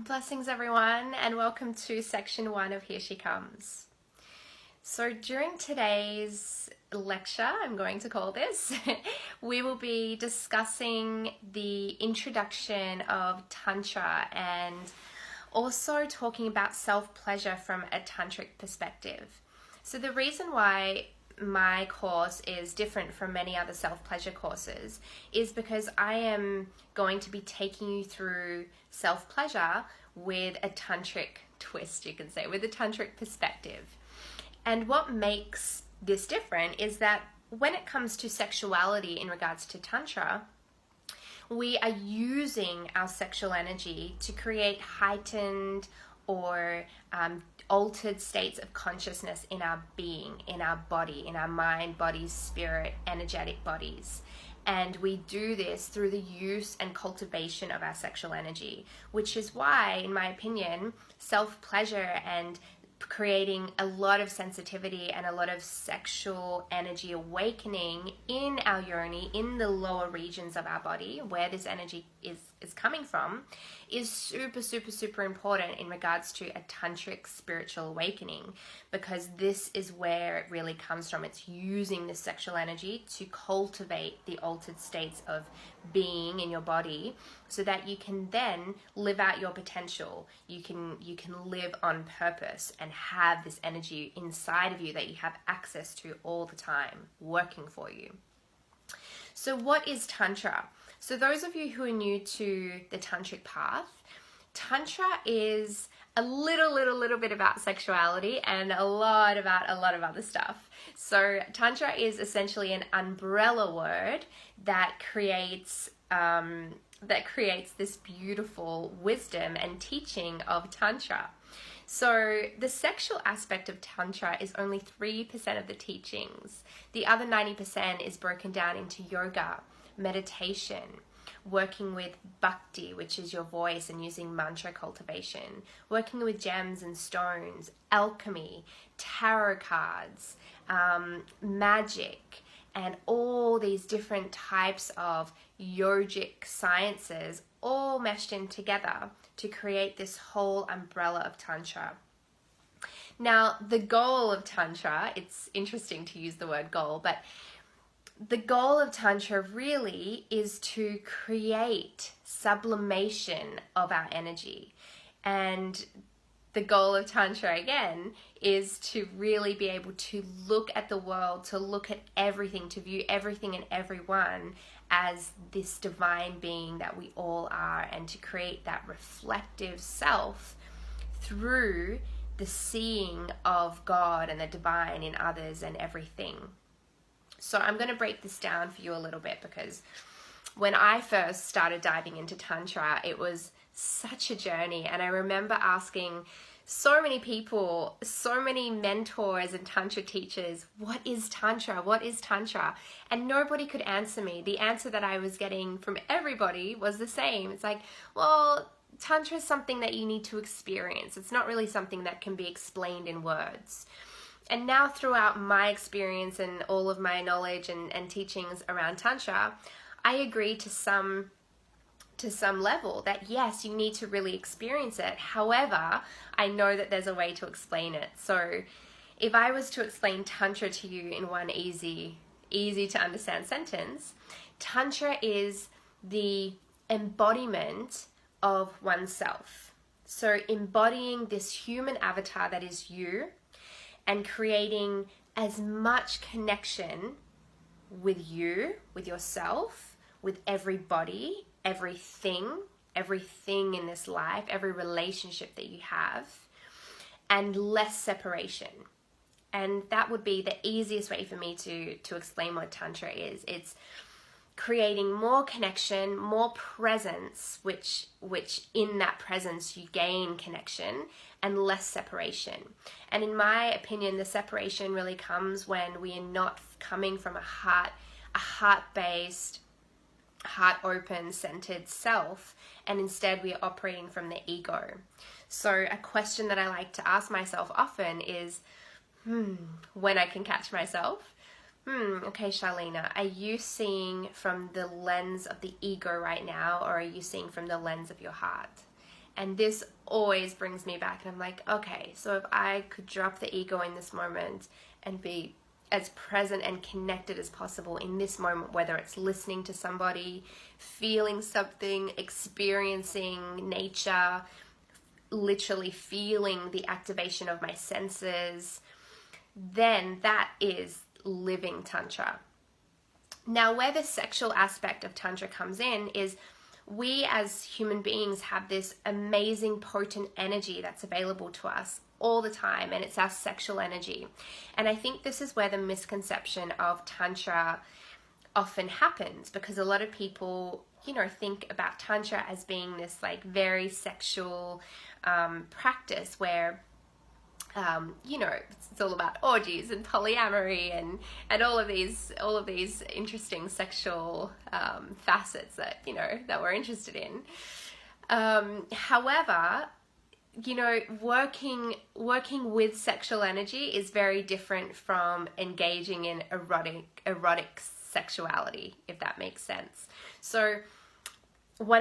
Blessings everyone, and welcome to section 1 of Here She Comes. So during today's lecture, I'm going to call this, we will be discussing the introduction of Tantra and also talking about self-pleasure from a tantric perspective. So the reason why my course is different from many other self-pleasure courses is because I am going to be taking you through self-pleasure with a tantric twist, you can say, with a tantric perspective. And what makes this different is that when it comes to sexuality in regards to Tantra, we are using our sexual energy to create heightened or altered states of consciousness in our being, in our body, in our mind, body, spirit, energetic bodies. And we do this through the use and cultivation of our sexual energy, which is why, in my opinion, self-pleasure and creating a lot of sensitivity and a lot of sexual energy awakening in our yoni, in the lower regions of our body, where this energy is coming from, is super important in regards to a tantric spiritual awakening, because this is where it really comes from. It's using this sexual energy to cultivate the altered states of being in your body so that you can then live out your potential. You can live on purpose and have this energy inside of you that you have access to all the time, working for you. So what is Tantra? So those of you who are new to the tantric path, Tantra is a little bit about sexuality and a lot of other stuff. So Tantra is essentially an umbrella word that creates this beautiful wisdom and teaching of Tantra. So the sexual aspect of Tantra is only 3% of the teachings. The other 90% is broken down into yoga, meditation, working with bhakti, which is your voice and using mantra cultivation, working with gems and stones, alchemy, tarot cards, magic, and all these different types of yogic sciences all meshed in together to create this whole umbrella of Tantra. Now, the goal of Tantra, it's interesting to use the word goal, but the goal of Tantra really is to create sublimation of our energy. And the goal of Tantra, again, is to really be able to look at the world, to look at everything, to view everything and everyone as this divine being that we all are, and to create that reflective self through the seeing of God and the divine in others and everything. So I'm going to break this down for you a little bit, because when I first started diving into Tantra, it was such a journey. And I remember asking so many people, so many mentors and Tantra teachers, what is Tantra? What is Tantra? And nobody could answer me. The answer that I was getting from everybody was the same. It's like, well, Tantra is something that you need to experience. It's not really something that can be explained in words. And now, throughout my experience and all of my knowledge and teachings around Tantra, I agree to some level that yes, you need to really experience it. However, I know that there's a way to explain it. So if I was to explain Tantra to you in one easy to understand sentence, Tantra is the embodiment of oneself. So embodying this human avatar that is you, and creating as much connection with you, with yourself, with everybody, everything in this life, every relationship that you have, and less separation. And that would be the easiest way for me to explain what Tantra is. It's creating more connection, more presence, which in that presence you gain connection, and less separation. And in my opinion, the separation really comes when we are not coming from a heart-based, heart-open, centered self, and instead we are operating from the ego. So a question that I like to ask myself often is, when I can catch myself, okay, Charlena, are you seeing from the lens of the ego right now, or are you seeing from the lens of your heart? And this always brings me back, and I'm like, okay, so if I could drop the ego in this moment and be as present and connected as possible in this moment, whether it's listening to somebody, feeling something, experiencing nature, literally feeling the activation of my senses, then that is living Tantra. Now, where the sexual aspect of Tantra comes in is we as human beings have this amazing potent energy that's available to us all the time, and it's our sexual energy. And I think this is where the misconception of Tantra often happens, because a lot of people, think about Tantra as being this like very sexual practice where it's all about orgies and polyamory and all of these interesting sexual facets that that we're interested in. However, working with sexual energy is very different from engaging in erotic sexuality, if that makes sense. So